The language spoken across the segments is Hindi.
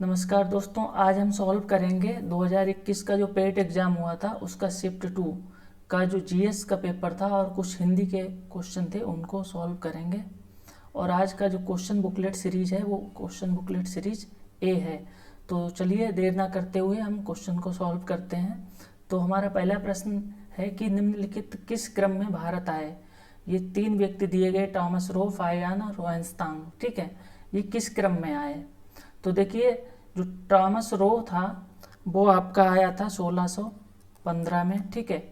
नमस्कार दोस्तों, आज हम सॉल्व करेंगे 2021 का जो पेट एग्ज़ाम हुआ था उसका शिफ्ट 2 का जो जीएस का पेपर था और कुछ हिंदी के क्वेश्चन थे उनको सॉल्व करेंगे। और आज का जो क्वेश्चन बुकलेट सीरीज़ है वो क्वेश्चन बुकलेट सीरीज ए है। तो चलिए देर ना करते हुए हम क्वेश्चन को सॉल्व करते हैं। तो हमारा पहला प्रश्न है कि निम्नलिखित किस क्रम में भारत आए। ये 3 व्यक्ति दिए गए, टॉमस रो, फायान और रोहेंस्तांग। ठीक है, ये किस क्रम में आए। तो देखिए, जो टॉमस रो था वो आपका आया था 1615 में। ठीक है,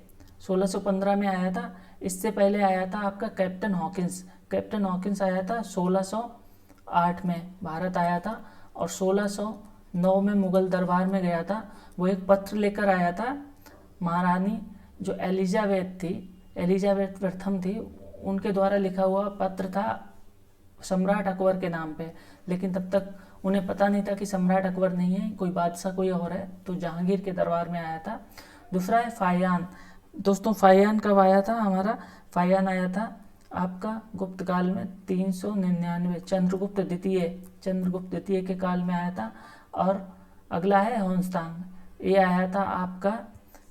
1615 में आया था। इससे पहले आया था आपका कैप्टन हॉकिंस। कैप्टन हॉकिंस आया था 1608 में भारत आया था। और 1609 में मुगल दरबार में गया था। वो एक पत्र लेकर आया था। महारानी जो एलिजाबेथ थी, एलिजाबेथ प्रथम थी, उनके द्वारा लिखा हुआ पत्र था सम्राट अकबर के नाम पे। लेकिन तब तक उन्हें पता नहीं था कि सम्राट अकबर नहीं है, कोई बादशाह कोई और है। तो जहांगीर के दरबार में आया था। दूसरा है फायान। दोस्तों, फायान कब आया था हमारा। फायान आया था आपका गुप्त काल में 399, चंद्रगुप्त द्वितीय के काल में आया था। और अगला है होन्स्तांग। ये आया था आपका,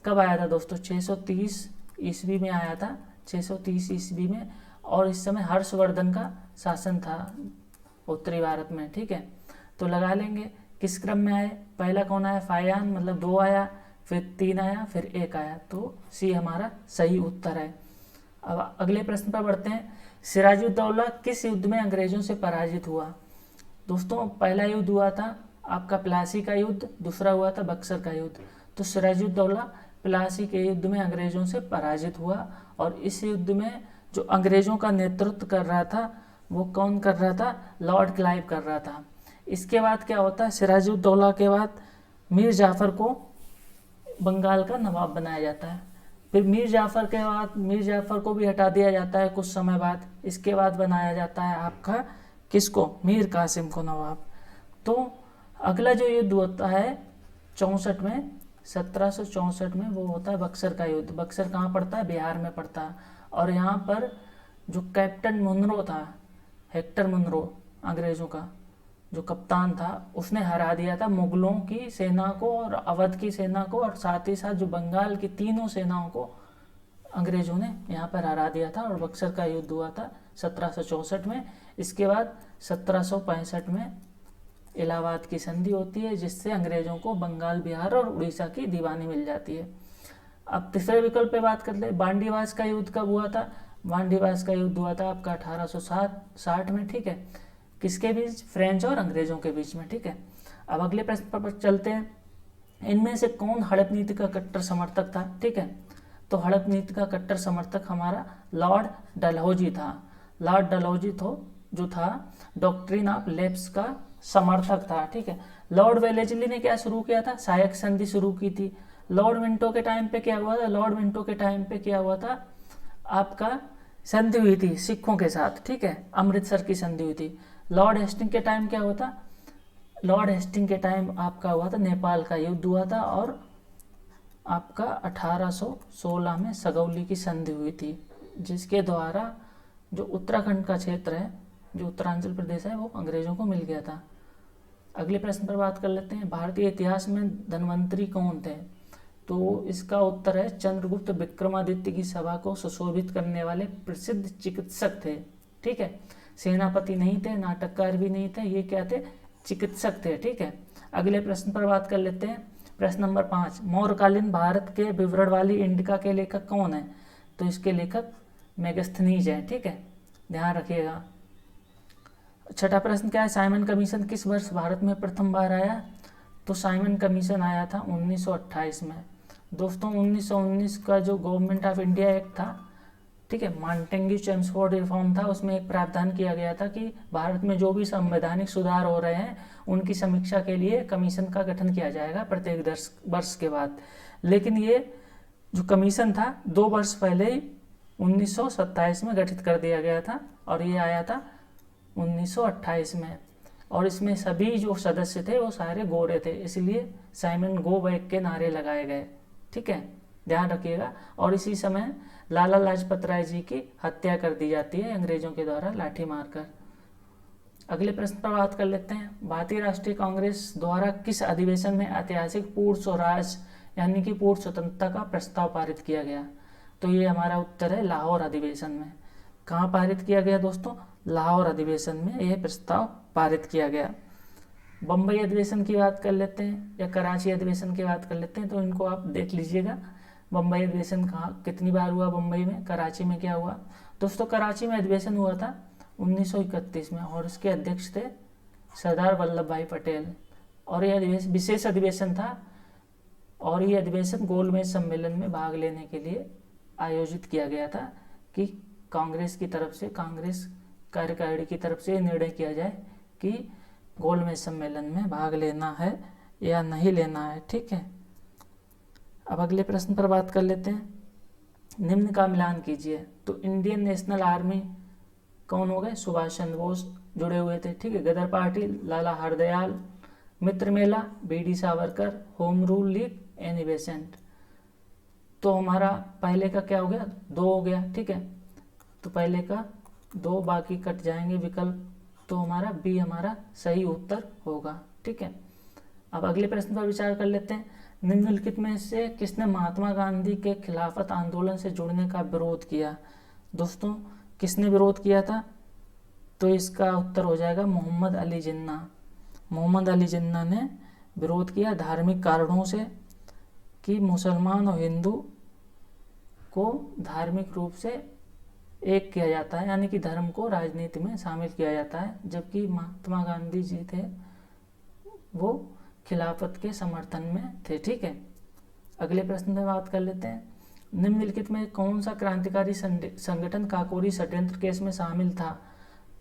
कब आया था दोस्तों, 630 ईस्वी में आया था, 630 ईस्वी में। और इस समय हर्षवर्धन का शासन था उत्तरी भारत में। ठीक है, तो लगा लेंगे किस क्रम में आए। पहला कौन आया, फायान, मतलब 2 आया, फिर 3 आया, फिर 1 आया। तो सी हमारा सही उत्तर है। अब अगले प्रश्न पर बढ़ते हैं। सिराजुद्दौला किस युद्ध में अंग्रेजों से पराजित हुआ। दोस्तों, पहला युद्ध हुआ था आपका प्लासी का युद्ध, दूसरा हुआ था बक्सर का युद्ध। तो सिराजुद्दौला प्लासी के युद्ध में अंग्रेजों से पराजित हुआ। और इस युद्ध में जो अंग्रेजों का नेतृत्व कर रहा था वो कौन कर रहा था, लॉर्ड क्लाइव कर रहा था। इसके बाद क्या होता है, सिराजुद्दौला के बाद मीर जाफ़र को बंगाल का नवाब बनाया जाता है। फिर मीर जाफ़र के बाद मीर जाफ़र को भी हटा दिया जाता है कुछ समय बाद। इसके बाद बनाया जाता है आपका किसको, मीर कासिम को नवाब। तो अगला जो युद्ध होता है 64 में, 1764 में, वो होता है बक्सर का युद्ध। बक्सर कहाँ पड़ता है, बिहार में पड़ता है। और यहाँ पर जो कैप्टन मुनरो था, हेक्टर मुनरो, अंग्रेज़ों का जो कप्तान था, उसने हरा दिया था मुगलों की सेना को और अवध की सेना को, और साथ ही साथ जो बंगाल की तीनों सेनाओं को अंग्रेज़ों ने यहाँ पर हरा दिया था। और बक्सर का युद्ध हुआ था 1764 में। इसके बाद 1765 में इलाहाबाद की संधि होती है, जिससे अंग्रेज़ों को बंगाल, बिहार और उड़ीसा की दीवानी मिल जाती है। अब तीसरे विकल्प पे बात कर ले, बांडीवास का युद्ध कब हुआ था। बांडीवास का युद्ध हुआ था आपका 1860 में। ठीक है, किसके बीच, फ्रेंच और अंग्रेजों के बीच में। ठीक है, अब अगले प्रश्न पर चलते हैं। इनमें से कौन हड़प नीति का कट्टर समर्थक था। ठीक है, तो हड़प नीति का कट्टर समर्थक हमारा लॉर्ड डलहौजी था। लॉर्ड डलहौजी जो था डॉक्ट्रिन ऑफ लेप्स का समर्थक था। ठीक है, लॉर्ड वेलेस्ली ने क्या शुरू किया था, सहायक संधि शुरू की थी। लॉर्ड मिंटो के टाइम पे क्या हुआ था, लॉर्ड मिंटो के टाइम पे क्या हुआ था, आपका संधि हुई थी सिखों के साथ। ठीक है, अमृतसर की संधि हुई थी। लॉर्ड हेस्टिंग के टाइम क्या हुआ था, लॉर्ड हेस्टिंग के टाइम आपका हुआ था नेपाल का युद्ध हुआ था। और आपका 1816 में सगौली की संधि हुई थी, जिसके द्वारा जो उत्तराखंड का क्षेत्र है, जो उत्तरांचल प्रदेश है, वो अंग्रेजों को मिल गया था। अगले प्रश्न पर बात कर लेते हैं। भारतीय इतिहास में धन्वंतरी कौन थे। तो इसका उत्तर है चंद्रगुप्त विक्रमादित्य की सभा को सुशोभित करने वाले प्रसिद्ध चिकित्सक थे। ठीक है, सेनापति नहीं थे, नाटककार भी नहीं थे, ये क्या थे, चिकित्सक थे। ठीक है, अगले प्रश्न पर बात कर लेते हैं। प्रश्न नंबर 5, मौर्यकालीन भारत के विवरण वाली इंडिका के लेखक कौन है। तो इसके लेखक मेगस्थनीज है। ठीक है, ध्यान रखिएगा। छठा प्रश्न क्या है, साइमन कमीशन किस वर्ष भारत में प्रथम बार आया। तो साइमन कमीशन आया था 1928 में। दोस्तों, 1919 का जो गवर्नमेंट ऑफ इंडिया एक्ट था, ठीक है, मॉन्टेग्यू चेम्सफोर्ड रिफॉर्म था, उसमें एक प्रावधान किया गया था कि भारत में जो भी संवैधानिक सुधार हो रहे हैं उनकी समीक्षा के लिए कमीशन का गठन किया जाएगा प्रत्येक वर्ष के बाद। लेकिन ये जो कमीशन था 2 वर्ष पहले ही 1927 में गठित कर दिया गया था, और ये आया था 1928 में। और इसमें सभी जो सदस्य थे वो सारे गोरे थे, इसलिए साइमन गो बैक के नारे लगाए गए। ठीक है, ध्यान रखिएगा। और इसी समय लाला लाजपत राय जी की हत्या कर दी जाती है अंग्रेजों के द्वारा लाठी मारकर। अगले प्रश्न पर बात कर लेते हैं। भारतीय राष्ट्रीय कांग्रेस द्वारा किस अधिवेशन में ऐतिहासिक पूर्ण स्वराज यानी कि पूर्ण स्वतंत्रता का प्रस्ताव पारित किया गया? तो ये हमारा उत्तर है लाहौर अधिवेशन में। कहाँ पारित किया गया दोस्तों? लाहौर अधिवेशन में यह प्रस्ताव पारित किया गया। बम्बई अधिवेशन की बात कर लेते हैं या कराची अधिवेशन की बात कर लेते हैं, तो इनको आप देख लीजिएगा। बम्बई अधिवेशन कहाँ कितनी बार हुआ बम्बई में, कराची में क्या हुआ? दोस्तों कराची में अधिवेशन हुआ था 1931 में और इसके अध्यक्ष थे सरदार वल्लभ भाई पटेल। और यह अधिवेशन विशेष अधिवेशन था और ये अधिवेशन गोलमेज सम्मेलन में भाग लेने के लिए आयोजित किया गया था कि कांग्रेस की तरफ से, कांग्रेस कार्यकारिणी की तरफ से निर्णय किया जाए कि गोलमेज सम्मेलन में भाग लेना है या नहीं लेना है। ठीक है, अब अगले प्रश्न पर बात कर लेते हैं। निम्न का मिलान कीजिए। तो इंडियन नेशनल आर्मी कौन हो गए? सुभाष चंद्र बोस जुड़े हुए थे। ठीक है, Ghadar party Lala Hardayal, Mitra Mela B D Savarkar, home rule league Annie Besant. तो हमारा पहले का क्या हो गया? 2 हो गया। ठीक है, तो पहले का 2, बाकी कट जाएंगे विकल्प, तो हमारा बी हमारा सही उत्तर होगा। ठीक है, अब अगले प्रश्न पर विचार कर लेते हैं। निम्नलिखित में से किसने महात्मा गांधी के खिलाफत आंदोलन से जुड़ने का विरोध किया? दोस्तों किसने विरोध किया था? तो इसका उत्तर हो जाएगा मोहम्मद अली जिन्ना। मोहम्मद अली जिन्ना ने विरोध किया धार्मिक कारणों से कि मुसलमान और हिंदू को धार्मिक रूप से एक किया जाता है, यानी कि धर्म को राजनीति में शामिल किया जाता है, जबकि महात्मा गांधी जी थे वो खिलाफत के समर्थन में थे। ठीक है, अगले प्रश्न में बात कर लेते हैं। निम्नलिखित में कौन सा क्रांतिकारी संगठन काकोरी षड्यंत्र केस में शामिल था?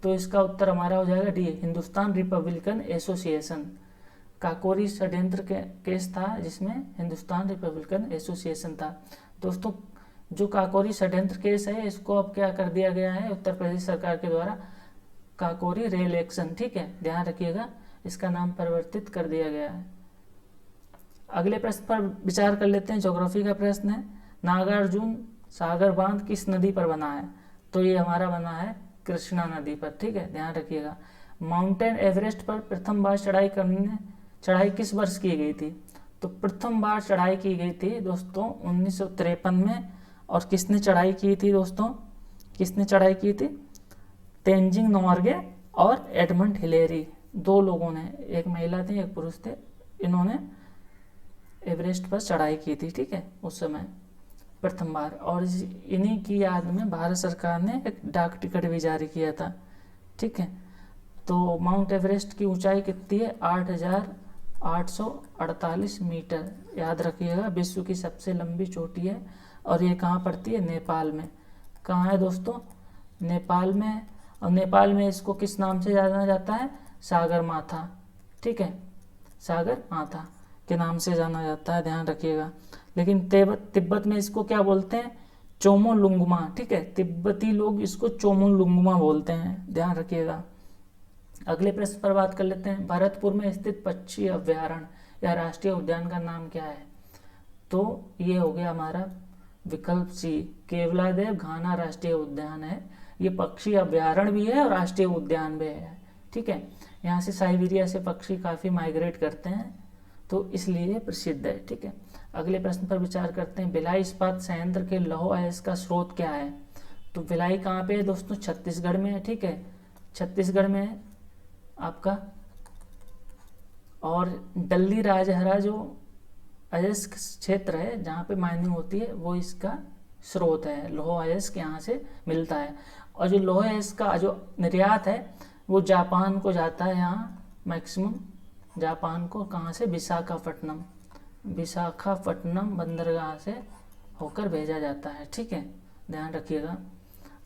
तो इसका उत्तर हमारा हो जाएगा D, Hindustan Republican association. Kakori षड्यंत्र केस था जिसमें हिंदुस्तान रिपब्लिकन एसोसिएशन था। दोस्तों जो काकोरी षड्यंत्र केस है इसको अब क्या कर दिया गया है उत्तर प्रदेश सरकार के द्वारा? Kakori rail action. ठीक है, ध्यान रखिएगा, इसका नाम परिवर्तित कर दिया गया है। अगले प्रश्न पर विचार कर लेते हैं। ज्योग्राफी का प्रश्न है, नागार्जुन सागर बांध किस नदी पर बना है? तो ये हमारा बना है कृष्णा नदी पर। ठीक है, ध्यान रखिएगा। माउंटेन एवरेस्ट पर प्रथम बार चढ़ाई किस वर्ष की गई थी? तो प्रथम बार चढ़ाई की गई थी दोस्तों 1953 में। और किसने चढ़ाई की थी दोस्तों? किसने चढ़ाई की थी? तेंजिंग नोर्गे और एडमंड हिलेरी, 2 लोगों ने, एक महिला थी एक पुरुष थे, इन्होंने एवरेस्ट पर चढ़ाई की थी। ठीक है, उस समय प्रथम बार। और इन्हीं की याद में भारत सरकार ने एक डाक टिकट भी जारी किया था। ठीक है, तो माउंट एवरेस्ट की ऊंचाई कितनी है? 8,848 मीटर। याद रखिएगा, विश्व की सबसे लंबी चोटी है और ये कहाँ पड़ती है? नेपाल में। कहाँ है दोस्तों? नेपाल में। और नेपाल में इसको किस नाम से जाना जाता है? सागर माथा। ठीक है, सागर माथा के नाम से जाना जाता है, ध्यान रखिएगा। लेकिन तिब्बत में इसको क्या बोलते हैं? चोमोलुंगमा। ठीक है, तिब्बती लोग इसको चोमोलुंगमा बोलते हैं, ध्यान रखिएगा। अगले प्रश्न पर बात कर लेते हैं। भरतपुर में स्थित पक्षी अभ्यारण्य या राष्ट्रीय उद्यान का नाम क्या है? तो ये हो गया हमारा विकल्प सी, केवलादेव घाना राष्ट्रीय उद्यान है। ये पक्षी अभ्यारण्य भी है और राष्ट्रीय उद्यान भी है। ठीक है, यहाँ से साइबेरिया से पक्षी काफ़ी माइग्रेट करते हैं, तो इसलिए प्रसिद्ध है। ठीक है, अगले प्रश्न पर विचार करते हैं। भिलाई इस्पात संयंत्र के लौह अयस्क का स्रोत क्या है? तो भिलाई कहाँ पे है दोस्तों? छत्तीसगढ़ में है। ठीक है, छत्तीसगढ़ में है आपका। और डल्ली राजहरा जो अयस्क क्षेत्र है जहाँ पे माइनिंग होती है वो इसका स्रोत है, लौह अयस्क यहाँ से मिलता है। और जो लौह अयस्क का जो निर्यात है वो जापान को जाता है, यहाँ मैक्सिमम जापान को। कहाँ से? विशाखापट्टनम बंदरगाह से होकर भेजा जाता है। ठीक है, ध्यान रखिएगा।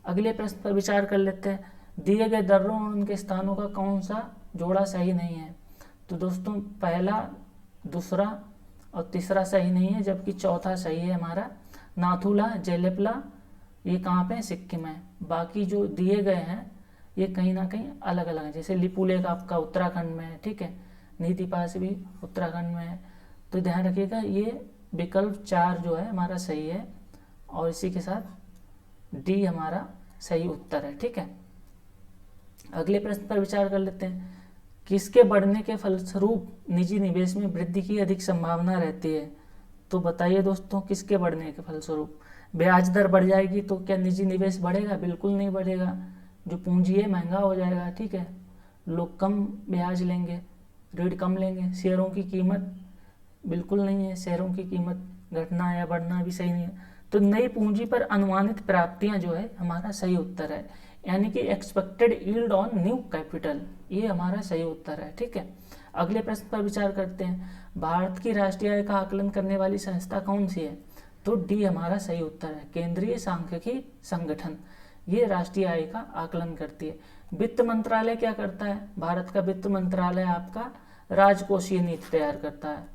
अगले प्रश्न पर विचार कर लेते हैं। दिए गए दर्रों और उनके स्थानों का कौन सा जोड़ा सही नहीं है? तो दोस्तों पहला, दूसरा और तीसरा सही नहीं है, जबकि चौथा सही है हमारा। नाथुला, जेलेपला ये कहाँ पे? सिक्किम है। बाकी जो दिए गए हैं ये कहीं ना कहीं अलग अलग हैं, जैसे लिपुलेख आपका उत्तराखंड में है। ठीक है, नीति पास भी उत्तराखंड में है। तो ध्यान रखिएगा, ये विकल्प 4 जो है हमारा सही है और इसी के साथ डी हमारा सही उत्तर है। ठीक है, अगले प्रश्न पर विचार कर लेते हैं। किसके बढ़ने के फलस्वरूप निजी निवेश में वृद्धि की अधिक संभावना रहती है? तो बताइए दोस्तों, किसके बढ़ने के फलस्वरूप? ब्याज दर बढ़ जाएगी तो क्या निजी निवेश बढ़ेगा? बिल्कुल नहीं बढ़ेगा। जो पूंजी है महंगा हो जाएगा, ठीक है, लोग कम ब्याज लेंगे, ऋण कम लेंगे। शेयरों की कीमत बिल्कुल नहीं है, शेयरों की कीमत घटना या बढ़ना भी सही नहीं है। तो नई पूंजी पर अनुमानित प्राप्तियां जो है हमारा सही उत्तर है, यानी कि expected yield on new capital, ये हमारा सही उत्तर है, ठीक है। अगले प्रश्न पर विचार करते हैं। भारत की राष्ट्रीय आय का आकलन करने वाली संस्था कौन सी है? तो डी हमारा सही उत्तर है, केंद्रीय सांख्यिकी संगठन, ये राष्ट्रीय आय का आकलन करती है। वित्त मंत्रालय क्या करता है? भारत का वित्त मंत्रालय आपका राजकोषीय नीति तैयार करता है।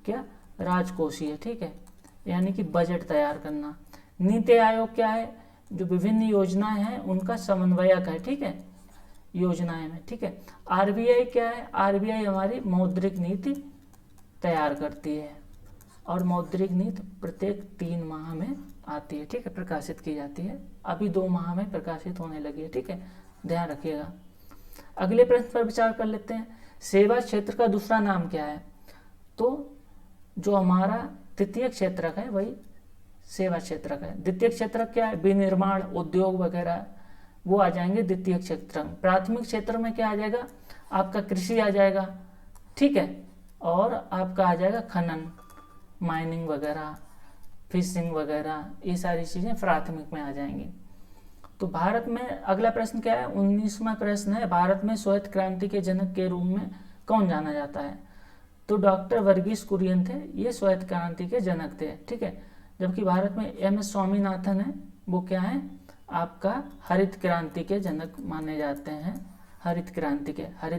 क्या? राजकोषीय, ठीक है, यानी कि बजट तैयार करना। नीति आयोग क्या है? जो विभिन्न योजनाएं हैं उनका समन्वयक है, ठीक है, योजनाएं में, ठीक है। आरबीआई क्या है? आरबीआई हमारी मौद्रिक नीति तैयार करती है और मौद्रिक नीति प्रत्येक 3 माह में आती है, ठीक है, प्रकाशित की जाती है। अभी 2 माह में प्रकाशित होने लगी है, ठीक है, ध्यान रखिएगा। अगले प्रश्न पर विचार कर लेते हैं। सेवा क्षेत्र का दूसरा नाम क्या है? तो जो हमारा तृतीय क्षेत्रक है वही सेवा क्षेत्रक है। द्वितीय क्षेत्रक क्या है? विनिर्माण, उद्योग वगैरह, वो आ जाएंगे द्वितीय क्षेत्र। प्राथमिक क्षेत्र में क्या आ जाएगा? आपका कृषि आ जाएगा, ठीक है, और आपका आ जाएगा खनन, माइनिंग वगैरह, फिशिंग वगैरह, ये सारी चीज़ें प्राथमिक में आ जाएंगी। तो भारत में अगला प्रश्न क्या है? 19वां प्रश्न है, भारत में श्वेत क्रांति के जनक के रूप में कौन जाना जाता है? तो डॉक्टर वर्गीस कुरियन थे, ये श्वेत क्रांति के जनक थे, ठीक है। जबकि भारत में एम.एस. स्वामीनाथन है, वो क्या है? आपका हरित क्रांति के जनक माने जाते हैं। हरित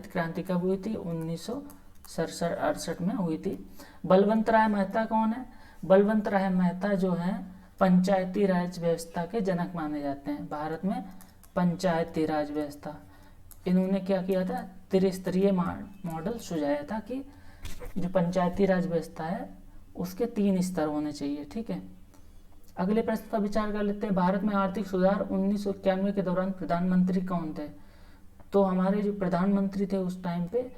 क्रांति कब हुई थी? 1967-68 में हुई थी। बलवंत राय मेहता कौन है? बलवंत राय मेहता जो है पंचायती राज व्यवस्था के जनक माने जाते हैं। भारत में पंचायती राज व्यवस्था, इन्होंने क्या किया था? त्रिस्तरीय मॉडल सुझाया था कि जो पंचायती राज व्यवस्था है उसके 3 स्तर होने चाहिए, ठीक है। अगले प्रश्न पर विचार कर लेते हैं। भारत में आर्थिक सुधार 1991 के दौरान प्रधानमंत्री कौन थे? तो हमारे जो प्रधानमंत्री थे उस टाइम पे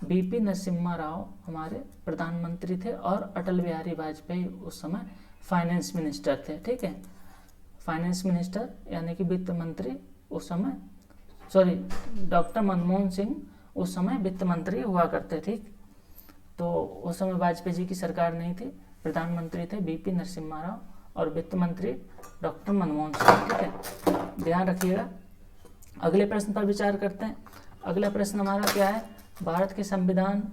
बीपी नरसिम्हा राव हमारे प्रधानमंत्री थे और अटल बिहारी वाजपेयी उस समय फाइनेंस मिनिस्टर थे, ठीक है। फाइनेंस मिनिस्टर यानी कि वित्त मंत्री उस समय, सॉरी, डॉक्टर मनमोहन सिंह उस समय वित्त मंत्री हुआ करते, ठीक। तो उस समय वाजपेयी जी की सरकार नहीं थी, प्रधानमंत्री थे बीपी नरसिम्हा राव और वित्त मंत्री डॉक्टर मनमोहन सिंह, ठीक है, ध्यान रखिएगा। अगले प्रश्न पर विचार करते हैं। अगला प्रश्न हमारा क्या है? भारत के संविधान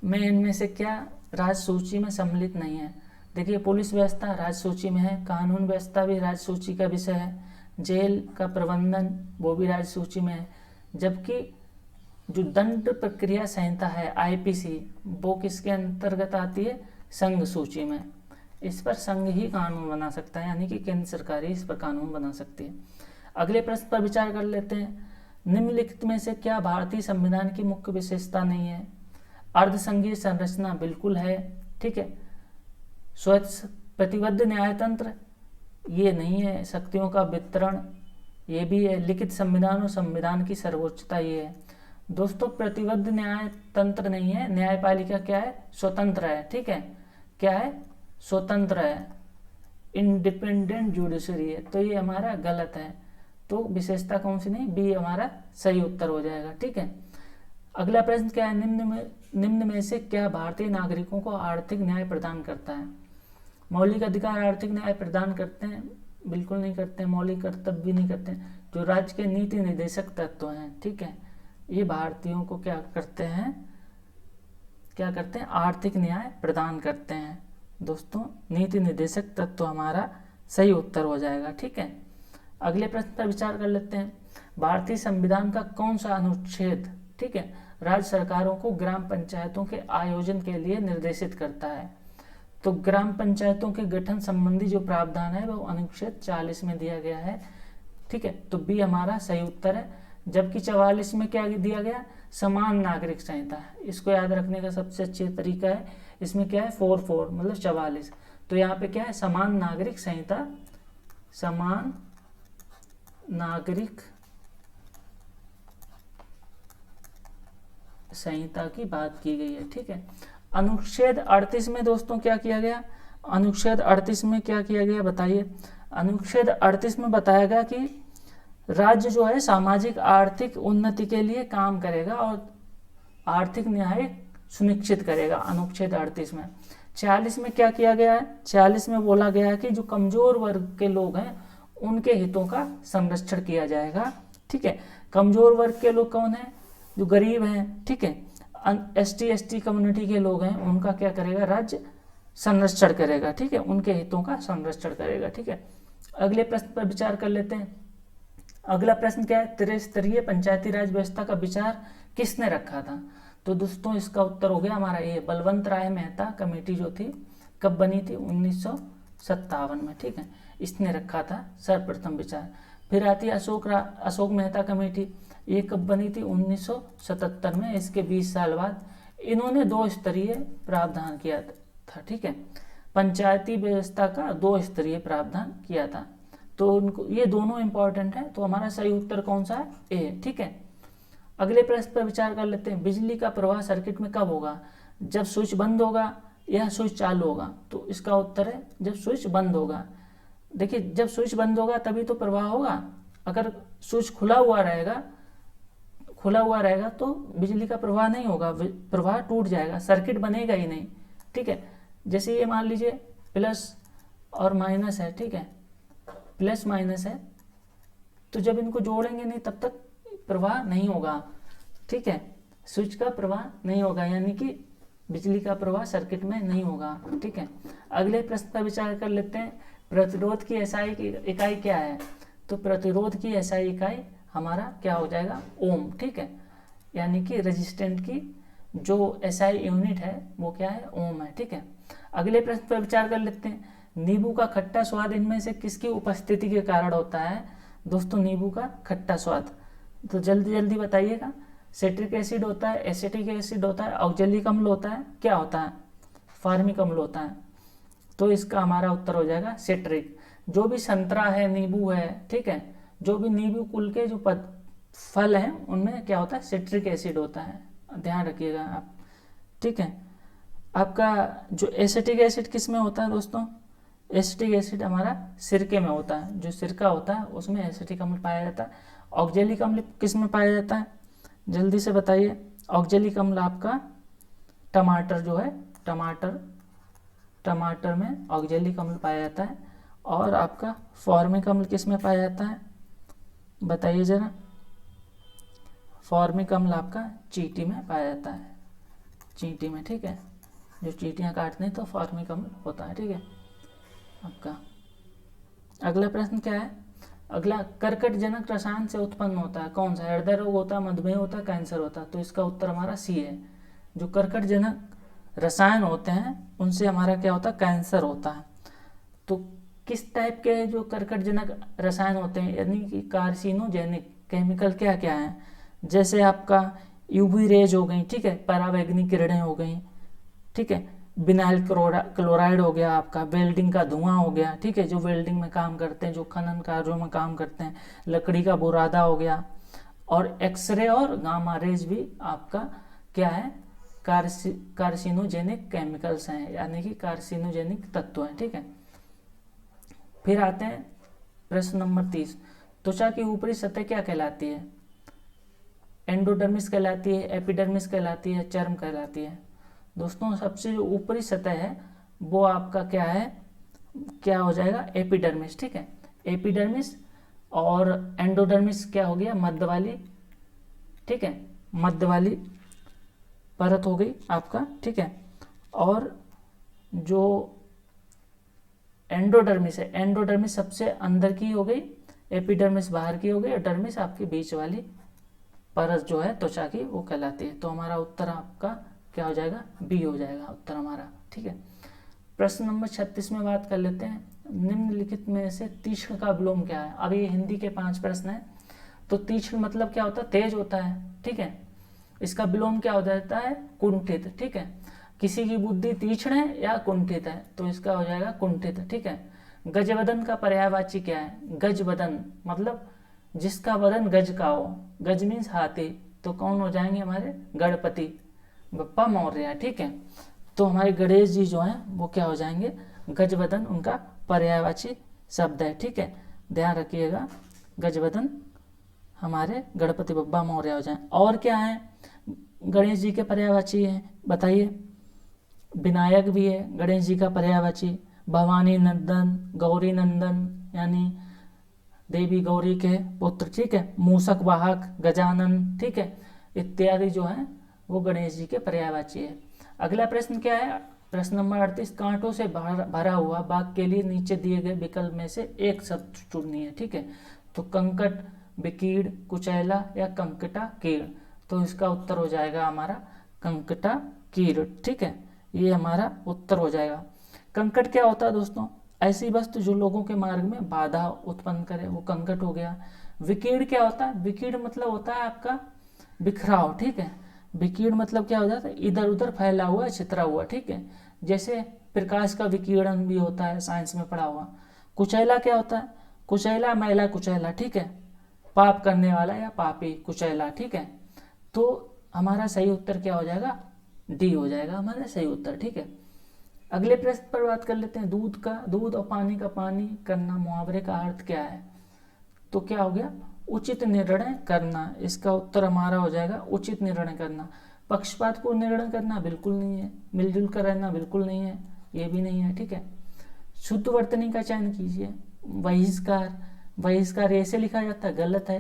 में इनमें से क्या राजसूची में सम्मिलित नहीं है? देखिए, पुलिस व्यवस्था राजसूची में है, कानून व्यवस्था भी राजसूची का विषय है, जेल का प्रबंधन वो भी राजसूची में है, जबकि जो दंड प्रक्रिया संहिता है आईपीसी वो किसके अंतर्गत आती है? संघ सूची में। इस पर संघ ही कानून बना सकता है, यानी कि केंद्र सरकार ही इस पर कानून बना सकती है। अगले प्रश्न पर विचार कर लेते हैं। निम्नलिखित में से क्या भारतीय संविधान की मुख्य विशेषता नहीं है? अर्धसंघीय संरचना बिल्कुल है, ठीक है। स्वच्छ प्रतिबद्ध न्यायतंत्र ये नहीं है। शक्तियों का वितरण ये भी है। लिखित संविधान और संविधान की सर्वोच्चता ये है। दोस्तों, प्रतिबद्ध न्यायतंत्र नहीं है, न्यायपालिका क्या है? स्वतंत्र है, ठीक है। क्या है? स्वतंत्र है, इंडिपेंडेंट जुडिशरी है, तो ये हमारा गलत है। तो विशेषता कौन सी नहीं? बी हमारा सही उत्तर हो जाएगा, ठीक है। अगला प्रश्न क्या है? निम्न में से क्या भारतीय नागरिकों को आर्थिक न्याय प्रदान करता है? मौलिक अधिकार आर्थिक न्याय प्रदान करते हैं? बिल्कुल नहीं करते हैं। मौलिक कर्तव्य भी नहीं करते हैं। जो राज्य के नीति निर्देशक तत्व हैं, ठीक है, ये भारतीयों को क्या करते हैं? क्या करते हैं? आर्थिक न्याय प्रदान करते हैं। दोस्तों, नीति निर्देशक तत्व हमारा सही उत्तर हो जाएगा, ठीक है। अगले प्रश्न पर विचार कर लेते हैं। भारतीय संविधान का कौन सा अनुच्छेद, ठीक है, राज्य सरकारों को ग्राम पंचायतों के आयोजन के लिए निर्देशित करता है? तो ग्राम पंचायतों के गठन संबंधी जो प्रावधान है वो अनुच्छेद 40 में दिया गया है, ठीक है। तो बी हमारा सही उत्तर है। जबकि 44 में क्या दिया गया? समान नागरिक संहिता। इसको याद रखने का सबसे अच्छा तरीका है, इसमें क्या है? 44 मतलब 44। तो यहाँ पे क्या है? समान नागरिक संहिता, समान नागरिक संहिता की बात की गई है। ठीक है, अनुच्छेद 38 में दोस्तों क्या किया गया, अनुच्छेद 38 में क्या किया गया बताइए। अनुच्छेद 38 में बताया गया कि राज्य जो है सामाजिक आर्थिक उन्नति के लिए काम करेगा और आर्थिक न्याय सुनिश्चित करेगा। अनुच्छेद 38 में 46 में क्या किया गया है, 46 में बोला गया है कि जो कमजोर वर्ग के लोग हैं उनके हितों का संरक्षण किया जाएगा। ठीक है, कमजोर वर्ग के लोग कौन है, जो गरीब हैं। ठीक है, ST कम्युनिटी के लोग हैं, उनका क्या करेगा, राज्य संरक्षण करेगा। ठीक है, उनके हितों का संरक्षण करेगा। ठीक है, अगले प्रश्न पर विचार कर लेते हैं। अगला प्रश्न क्या है, त्रिस्तरीय पंचायती राज व्यवस्था का विचार किसने रखा था। तो दोस्तों इसका उत्तर हो गया हमारा ए, बलवंत राय मेहता कमेटी जो थी कब बनी थी, 1957 में। ठीक है, इसने रखा था सर्वप्रथम विचार। फिर आती है अशोक मेहता कमेटी, ये कब बनी थी, 1977 में। इसके 20 साल बाद इन्होंने 2 स्तरीय प्रावधान किया था। ठीक है, पंचायती व्यवस्था का 2 स्तरीय प्रावधान किया था। तो उनको ये दोनों इंपॉर्टेंट है, तो हमारा सही उत्तर कौन सा है, ए। ठीक है, अगले प्रश्न पर विचार कर लेते हैं। बिजली का प्रवाह सर्किट में कब होगा, जब स्विच बंद होगा या स्विच चालू होगा। तो इसका उत्तर है जब स्विच बंद होगा। देखिए, जब स्विच बंद होगा तभी तो प्रवाह होगा। अगर स्विच खुला हुआ रहेगा तो बिजली का प्रवाह नहीं होगा, प्रवाह टूट जाएगा, सर्किट बनेगा ही नहीं। ठीक है, जैसे ये मान लीजिए प्लस और माइनस है। ठीक है, प्लस माइनस है, तो जब इनको जोड़ेंगे नहीं तब तक प्रवाह नहीं होगा। ठीक है, स्विच का प्रवाह नहीं होगा, यानी कि बिजली का प्रवाह सर्किट में नहीं होगा। ठीक है, अगले प्रश्न पर विचार कर लेते हैं। प्रतिरोध की एसआई इकाई क्या है। तो प्रतिरोध की एसआई इकाई हमारा क्या हो जाएगा, ओम। ठीक है, यानी कि रेजिस्टेंट की जो एसआई यूनिट है वो क्या है, ओम है। ठीक है, अगले प्रश्न पर विचार कर लेते हैं। नींबू का खट्टा स्वाद इनमें से किसकी उपस्थिति के कारण होता है। दोस्तों नींबू का खट्टा स्वाद, तो जल्दी जल्दी बताइएगा। सिट्रिक एसिड होता है, एसिटिक एसिड होता है, ऑक्जेलिक अम्ल होता है, क्या होता है, फार्मिक अम्ल होता है। तो इसका हमारा उत्तर हो जाएगा सिट्रिक। जो भी संतरा है, नींबू है, ठीक है, जो भी नींबू कुल के जो फल हैं उनमें क्या होता है, सिट्रिक एसिड होता है, ध्यान रखिएगा आप। ठीक है, आपका जो एसिटिक एसिड किस में होता है दोस्तों, एसिटिक एसिड हमारा सिरके में होता है, जो सिरका होता है उसमें एसिटिक अम्ल पाया जाता है। ऑक्जेलिक अम्ल किस में पाया जाता है, जल्दी से बताइए। ऑक्जेलिक अम्ल आपका टमाटर जो है, टमाटर में ऑक्जेलिक अम्ल पाया जाता है। और आपका फॉर्मिक अम्ल किस में पाया जाता है, बताइए जरा। फॉर्मिक अम्ल आपका चींटी में पाया जाता है, चींटी में। ठीक है, जो चींटियाँ काटते हैं तो फॉर्मिक अम्ल होता है। ठीक है, आपका अगला प्रश्न क्या है। अगला, कर्कटजनक रसायन से उत्पन्न होता है कौन सा, हृदय रोग होता है, मधुमेह होता है, कैंसर होता है। तो इसका उत्तर हमारा सी है। जो कर्कटजनक रसायन होते हैं उनसे हमारा क्या होता है, कैंसर होता है। तो किस टाइप के जो कर्कटजनक रसायन होते हैं, यानी कि कार्सिनोजेनिक केमिकल क्या क्या है, जैसे आपका यूवी रेज हो गई, ठीक है, परावैंगनिक किरणें हो गई, ठीक है, विनाइल क्लोराइड हो गया, आपका वेल्डिंग का धुआं हो गया, ठीक है, जो वेल्डिंग में काम करते हैं, जो खनन कार्यों में काम करते हैं, लकड़ी का बुरादा हो गया, और एक्सरे और गामा रेज भी आपका क्या है, कार्सिनोजेनिक केमिकल्स हैं, यानी कि कार्सिनोजेनिक तत्व हैं। ठीक है, फिर आते हैं प्रश्न नंबर 30। त्वचा की ऊपरी सतह क्या कहलाती है, एंडोडर्मिस कहलाती है, एपिडर्मिस कहलाती है, चर्म कहलाती है। दोस्तों सबसे जो ऊपरी सतह है वो आपका क्या है, क्या हो जाएगा, एपिडर्मिस। ठीक है, एपिडर्मिस, और एंडोडर्मिस क्या हो गया, मध्य वाली, ठीक है, मध्य वाली परत हो गई आपका। ठीक है, और जो एंडोडर्मिस है, एंडोडर्मिस सबसे अंदर की हो गई, एपिडर्मिस बाहर की हो गई, और डर्मिस आपकी बीच वाली परत जो है त्वचा की वो कहलाती है। तो हमारा उत्तर आपका क्या हो जाएगा, बी हो जाएगा उत्तर हमारा। ठीक है, प्रश्न नंबर 36 में बात कर लेते हैं। निम्नलिखित में से तीक्ष्ण का विलोम क्या है। अब ये हिंदी के 5 प्रश्न है। तो तीक्ष्ण मतलब क्या होता है, तेज होता है। ठीक है, इसका विलोम क्या हो जाता है, कुंठित। ठीक है, किसी की बुद्धि तीक्ष्ण है या कुंठित है, तो इसका हो जाएगा कुंठित। ठीक है, गजवदन का पर्यायवाची क्या है, गजवदन मतलब जिसका वदन गज का हो, गज मीन्स हाथी, तो कौन हो जाएंगे हमारे गणपति बप्पा मौर्य। ठीक है, तो हमारे गणेश जी जो हैं वो क्या हो जाएंगे, गजवदन उनका पर्यायवाची शब्द है। ठीक है, ध्यान रखिएगा, गजवदन हमारे गणपति बप्पा मौर्य हो जाए। और क्या है गणेश जी के पर्यायवाची हैं बताइए। विनायक भी है गणेश जी का पर्यायवाची, भवानी नंदन, गौरी नंदन यानी देवी गौरी के पुत्र। ठीक है, मूषक वाहक, गजानन। ठीक है, इत्यादि जो है वो गणेश जी के पर्यायवाची है। अगला प्रश्न क्या है, प्रश्न नंबर 38, कांटों से भरा हुआ बाग के लिए नीचे दिए गए विकल्प में से एक शब्द चुननी है। ठीक है, तो कंकट, विकीर्ण, कुचैला या कंकटा कीर्ण। तो इसका उत्तर हो जाएगा हमारा कंकटा कीर्ण। ठीक है, ये हमारा उत्तर हो जाएगा। कंकट क्या होता है दोस्तों, ऐसी वस्तु जो लोगों के मार्ग में बाधा उत्पन्न करे, वो कंकट हो गया। विकीर्ण क्या होता है, विकीर्ण मतलब होता है आपका बिखराव। ठीक है, विकीर्ण मतलब क्या हो जाता है, इधर उधर फैला हुआ, छितरा हुआ। ठीक है, जैसे प्रकाश का विकिरण भी होता है, साइंस में पढ़ा हुआ। कुचैला क्या होता है, कुचैला मैला कुचैला। ठीक है, पाप करने वाला या पापी कुचैला। ठीक है, तो हमारा सही उत्तर क्या हो जाएगा, डी हो जाएगा हमारा सही उत्तर। ठीक है, अगले प्रश्न पर बात कर लेते हैं। दूध और पानी का पानी करना मुहावरे का अर्थ क्या है। तो क्या हो गया, उचित निर्णय करना। इसका उत्तर हमारा हो जाएगा उचित निर्णय करना। पक्षपातपूर्ण निर्णय करना बिल्कुल नहीं है, मिलजुल कर रहना बिल्कुल नहीं है, ये भी नहीं है। ठीक है, शुद्ध वर्तनी का चयन कीजिए। बहिष्कार, बहिष्कार ऐसे लिखा जाता है, गलत है।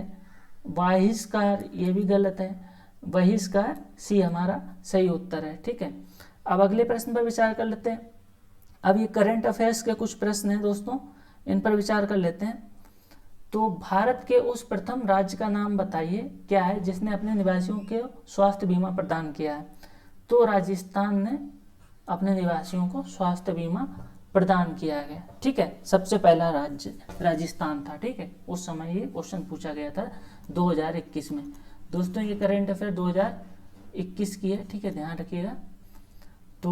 बहिष्कार ये भी गलत है। बहिष्कार सी हमारा सही उत्तर है। ठीक है, अब अगले प्रश्न पर विचार कर लेते हैं। अब ये करंट अफेयर्स के कुछ प्रश्न हैं दोस्तों, इन पर विचार कर लेते हैं। तो भारत के उस प्रथम राज्य का नाम बताइए क्या है जिसने अपने निवासियों के स्वास्थ्य बीमा प्रदान किया है। तो राजस्थान ने अपने निवासियों को स्वास्थ्य बीमा प्रदान किया गया। ठीक है, सबसे पहला राज्य राजस्थान था। ठीक है, उस समय ये क्वेश्चन पूछा गया था 2021 में। दोस्तों ये करंट अफेयर 2021 की है। ठीक है, ध्यान रखिएगा। तो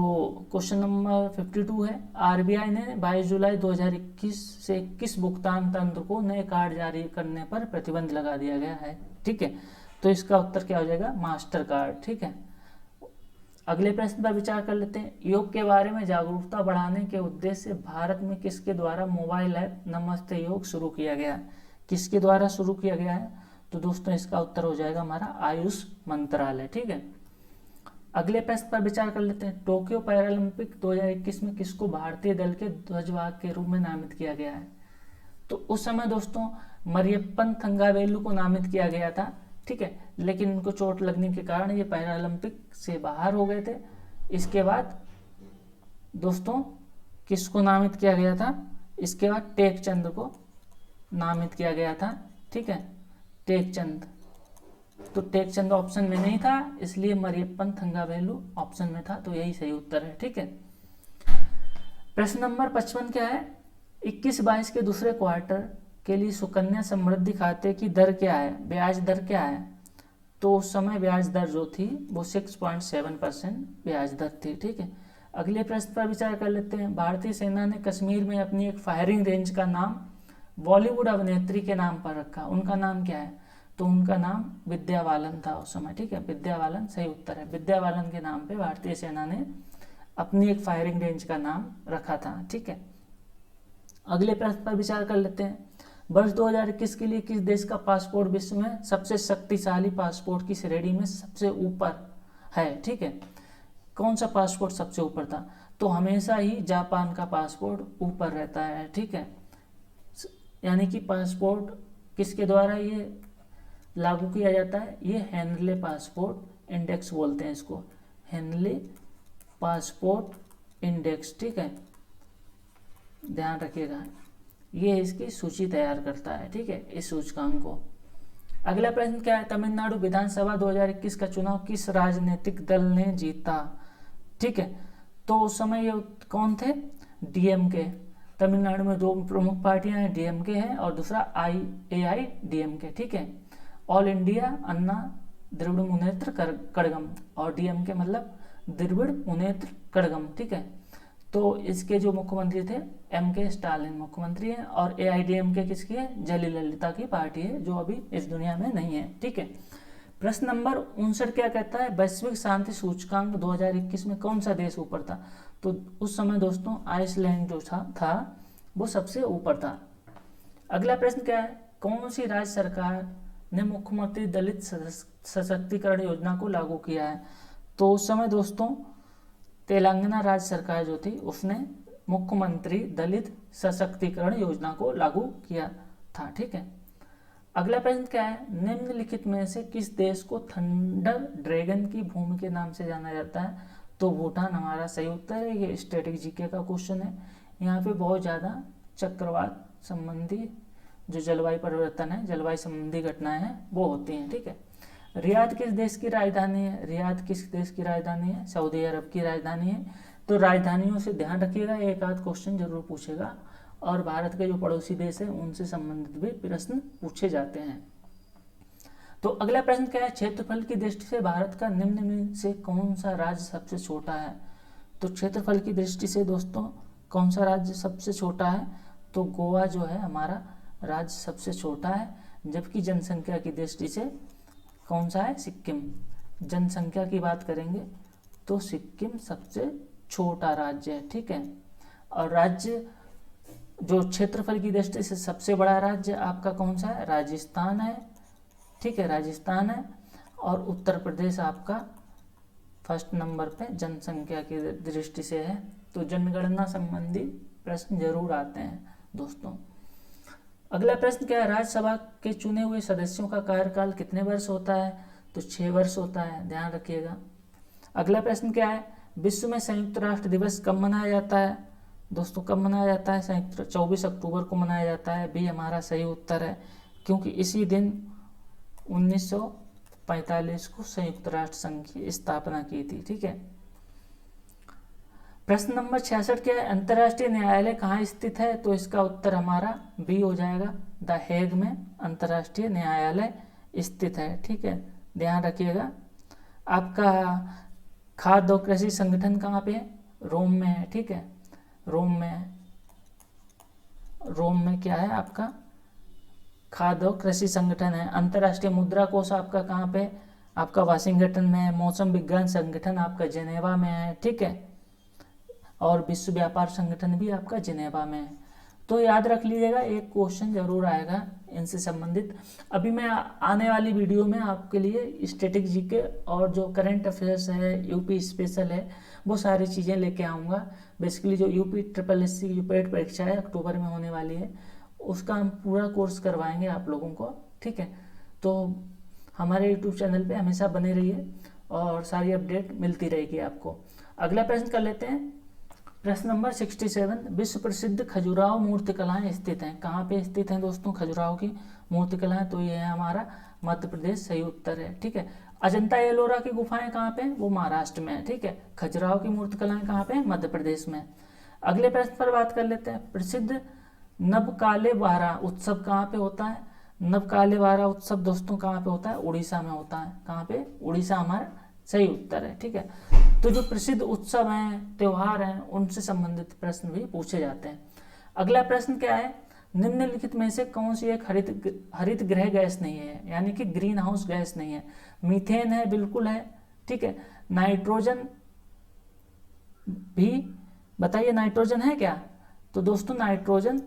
क्वेश्चन नंबर 52 है, आरबीआई ने 22 जुलाई 2021 से किस भुगतान तंत्र को नए कार्ड जारी करने पर प्रतिबंध लगा दिया गया है। ठीक है, तो इसका उत्तर क्या हो जाएगा, मास्टर कार्ड। ठीक है, अगले प्रश्न पर विचार कर लेते हैं। योग के बारे में जागरूकता बढ़ाने के उद्देश्य से भारत में किसके द्वारा मोबाइल ऐप नमस्ते योग शुरू किया गया है। किसके द्वारा शुरू किया गया है, तो दोस्तों इसका उत्तर हो जाएगा हमारा आयुष मंत्रालय। ठीक है, अगले प्रश्न पर विचार कर लेते हैं। टोक्यो पैरालंपिक 2021 में किसको भारतीय दल के ध्वजवाहक के रूप में नामित किया गया है। तो उस समय दोस्तों मरियप्पन थंगावेलु को नामित किया गया था। ठीक है, लेकिन इनको चोट लगने के कारण ये पैरालंपिक से बाहर हो गए थे। इसके बाद दोस्तों किसको नामित किया गया था, इसके बाद टेकचंद को नामित किया गया था। ठीक है, टेकचंद, तो टेकचंद ऑप्शन में नहीं था, इसलिए मरियप्पन थंगावेलु ऑप्शन में था, तो यही सही उत्तर है। ठीक है, प्रश्न नंबर 55 क्या है, 21-22 के दूसरे क्वार्टर के लिए सुकन्या समृद्धि खाते की दर क्या है, ब्याज दर क्या है। तो उस समय ब्याज दर जो थी वो 6.7% ब्याज दर थी। ठीक है, अगले प्रश्न पर विचार कर लेते हैं। भारतीय सेना ने कश्मीर में अपनी एक फायरिंग रेंज का नाम बॉलीवुड अभिनेत्री के नाम पर रखा, उनका नाम क्या है। तो उनका नाम विद्या बालन था उस समय। ठीक है, विद्या बालन सही उत्तर है। विद्या बालन के नाम पे भारतीय सेना ने अपनी एक फायरिंग रेंज का नाम रखा था। ठीक है, अगले प्रश्न पर विचार कर लेते हैं। वर्ष 2021 के लिए किस देश का पासपोर्ट विश्व में सबसे शक्तिशाली पासपोर्ट की श्रेणी में सबसे ऊपर है। ठीक है, कौन सा पासपोर्ट सबसे ऊपर था, तो हमेशा ही जापान का पासपोर्ट ऊपर रहता है। ठीक है, यानी कि पासपोर्ट किसके द्वारा ये लागू किया जाता है, ये हेनले पासपोर्ट इंडेक्स बोलते हैं इसको, हेनले पासपोर्ट इंडेक्स। ठीक है, ध्यान रखिएगा, ये इसकी सूची तैयार करता है। ठीक है, इस सूचकांक को। अगला प्रश्न क्या है, तमिलनाडु विधानसभा 2021 का चुनाव किस राजनीतिक दल ने जीता। ठीक है, तो उस समय ये कौन थे, डीएमके। तमिलनाडु में दो प्रमुख पार्टियां हैं, डीएमके है और दूसरा AIADMK। ठीक है, ऑल इंडिया अन्ना द्रविड़ मुनेत्र कड़गम, और डीएमके मतलब द्रविड़ मुनेत्र कड़गम। ठीक है, तो इसके जो मुख्यमंत्री थे MK स्टालिन मुख्यमंत्री हैं, और AIADMK किसकी है, जयललिता की पार्टी है, जो अभी इस दुनिया में नहीं है। ठीक है, प्रश्न नंबर 59 क्या कहता है, वैश्विक शांति सूचकांक 2021 में कौन सा देश ऊपर था? तो उस समय दोस्तों आइसलैंड जो था वो सबसे ऊपर था। अगला प्रश्न क्या है, कौन सी राज्य सरकार ने मुख्यमंत्री दलित सशक्तिकरण योजना को लागू किया है? तो उस समय दोस्तों तेलंगाना राज्य सरकार जो थी उसने मुख्यमंत्री दलित सशक्तिकरण योजना को लागू किया था। ठीक है, अगला प्रश्न क्या है, निम्नलिखित में से किस देश को थंडर ड्रैगन की भूमि के नाम से जाना जाता है? तो भूटान हमारा सही उत्तर है। ये स्टैटिक जीके का क्वेश्चन है। यहाँ पे बहुत ज़्यादा चक्रवात संबंधी जो जलवायु परिवर्तन है, जलवायु संबंधी घटनाएं हैं वो होती हैं। ठीक है, रियाद किस देश की राजधानी है? रियाद किस देश की राजधानी है? सऊदी अरब की राजधानी है। तो राजधानियों से ध्यान रखिएगा, एक आध क्वेश्चन जरूर पूछेगा, और भारत के जो पड़ोसी देश है उनसे संबंधित भी प्रश्न पूछे जाते हैं। तो अगला प्रश्न क्या है, क्षेत्रफल की दृष्टि से भारत का निम्न में से कौन सा राज्य सबसे छोटा है? तो क्षेत्रफल की दृष्टि से दोस्तों कौन सा राज्य सबसे छोटा है? तो गोवा जो है हमारा राज्य सबसे छोटा है। जबकि जनसंख्या की दृष्टि से कौन सा है? सिक्किम। जनसंख्या की बात करेंगे तो सिक्किम सबसे छोटा राज्य है। ठीक है, और राज्य जो क्षेत्रफल की दृष्टि से सबसे बड़ा राज्य आपका कौन सा है? राजस्थान है। ठीक है, राजस्थान है। और उत्तर प्रदेश आपका फर्स्ट नंबर पे जनसंख्या की दृष्टि से है। तो जनगणना संबंधी प्रश्न जरूर आते हैं दोस्तों। अगला प्रश्न क्या है, राज्यसभा के चुने हुए सदस्यों का कार्यकाल कितने वर्ष होता है? तो 6 वर्ष होता है, ध्यान रखिएगा। अगला प्रश्न क्या है, विश्व में संयुक्त राष्ट्र दिवस कब मनाया जाता है? दोस्तों कब मनाया जाता है? 24 अक्टूबर को मनाया जाता है। बी हमारा सही उत्तर है, क्योंकि इसी दिन 1945 को संयुक्त राष्ट्र संघ की स्थापना की थी। ठीक है, प्रश्न नंबर 66 क्या है, अंतर्राष्ट्रीय न्यायालय कहाँ स्थित है? तो इसका उत्तर हमारा बी हो जाएगा, द हेग में अंतर्राष्ट्रीय न्यायालय स्थित है। ठीक है, ध्यान रखिएगा। आपका खाद्य और कृषि संगठन कहाँ पे है? रोम में है। ठीक है, रोम में क्या है आपका खाद्य और कृषि संगठन है। अंतर्राष्ट्रीय मुद्रा कोष आपका कहाँ पे? आपका वाशिंगटन में है। मौसम विज्ञान संगठन आपका जेनेवा में है। ठीक है, और विश्व व्यापार संगठन भी आपका जिनेवा में है। तो याद रख लीजिएगा, एक क्वेश्चन जरूर आएगा इनसे संबंधित। अभी मैं आने वाली वीडियो में आपके लिए स्टैटिक जीके और जो करंट अफेयर्स है, यूपी स्पेशल है, वो सारी चीज़ें लेके आऊँगा। बेसिकली जो यूपी SSC की जो पेड परीक्षा है अक्टूबर में होने वाली है, उसका हम पूरा कोर्स करवाएंगे आप लोगों को। ठीक है, तो हमारे यूट्यूब चैनल पे हमेशा बने रहिए और सारी अपडेट मिलती रहेगी आपको। अगला प्रश्न कर लेते हैं, प्रश्न नंबर 67, विश्व प्रसिद्ध खजुराहो मूर्तिकलाएं स्थित हैं। कहाँ पे स्थित हैं दोस्तों खजुराहो की मूर्तिकलाएं? तो ये है हमारा मध्य प्रदेश, सही उत्तर है। ठीक है, अजंता एलोरा की गुफाएं कहाँ पे? वो महाराष्ट्र में है। ठीक है, खजुराहो की मूर्तिकलाएं कहाँ पे? मध्य प्रदेश में। अगले प्रश्न पर बात कर लेते हैं, प्रसिद्ध नवकालेवारा उत्सव कहाँ पे होता है? नवकालेवारा उत्सव दोस्तों कहाँ पे होता है? उड़ीसा में होता है। कहाँ पे? उड़ीसा हमारा सही उत्तर है। ठीक है, तो जो प्रसिद्ध उत्सव हैं, त्योहार हैं, उनसे संबंधित प्रश्न भी पूछे जाते हैं। अगला प्रश्न क्या है, निम्नलिखित में से कौन सी एक हरित गृह गैस नहीं है, यानी कि ग्रीन हाउस गैस नहीं है? मीथेन है, बिल्कुल है। ठीक है, नाइट्रोजन भी, बताइए नाइट्रोजन है क्या? तो दोस्तों नाइट्रोजन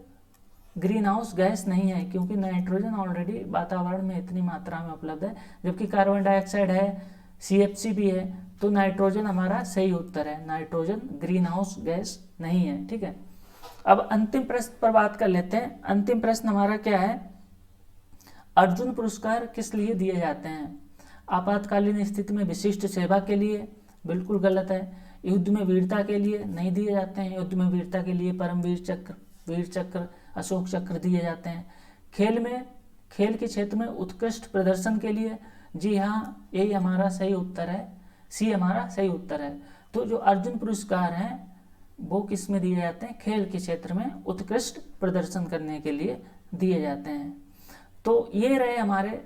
ग्रीन हाउस गैस नहीं है, क्योंकि नाइट्रोजन ऑलरेडी वातावरण में इतनी मात्रा में उपलब्ध है, जबकि कार्बन डाइऑक्साइड है, CFC भी है। तो नाइट्रोजन हमारा सही उत्तर है, नाइट्रोजन ग्रीन हाउस गैस नहीं है। ठीक है, अब अंतिम प्रश्न पर बात कर लेते हैं। अंतिम प्रश्न हमारा क्या है, अर्जुन पुरस्कार किस लिए दिए जाते हैं? आपातकालीन स्थिति में विशिष्ट सेवा के लिए, बिल्कुल गलत है। युद्ध में वीरता के लिए नहीं दिए जाते हैं, युद्ध में वीरता के लिए परमवीर चक्र, वीर चक्र, अशोक चक्र दिए जाते हैं। खेल के क्षेत्र में उत्कृष्ट प्रदर्शन के लिए, जी हाँ यही हमारा सही उत्तर है, सी हमारा सही उत्तर है। तो जो अर्जुन पुरस्कार हैं वो किस में दिए जाते हैं? खेल के क्षेत्र में उत्कृष्ट प्रदर्शन करने के लिए दिए जाते हैं। तो ये रहे हमारे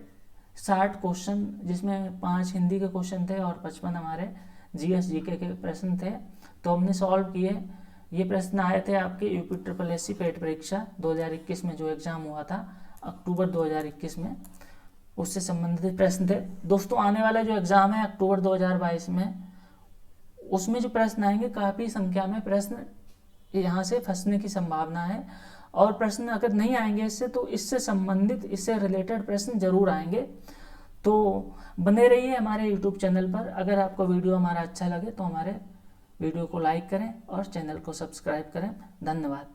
60 क्वेश्चन, जिसमें 5 हिंदी के क्वेश्चन थे और 55 हमारे GS GK के प्रश्न थे। तो हमने सॉल्व किए। ये प्रश्न आए थे आपके यूपी SSC पेड परीक्षा 2021 में, जो एग्ज़ाम हुआ था अक्टूबर 2021 में। उससे संबंधित प्रश्न थे। दोस्तों आने वाला जो एग्ज़ाम है अक्टूबर 2022 में, उसमें जो प्रश्न आएंगे काफ़ी संख्या में प्रश्न यहाँ से फंसने की संभावना है, और प्रश्न अगर नहीं आएंगे इससे तो इससे संबंधित, इससे रिलेटेड प्रश्न जरूर आएंगे। तो बने रहिए हमारे YouTube चैनल पर। अगर आपको वीडियो हमारा अच्छा लगे तो हमारे वीडियो को लाइक करें और चैनल को सब्सक्राइब करें। धन्यवाद।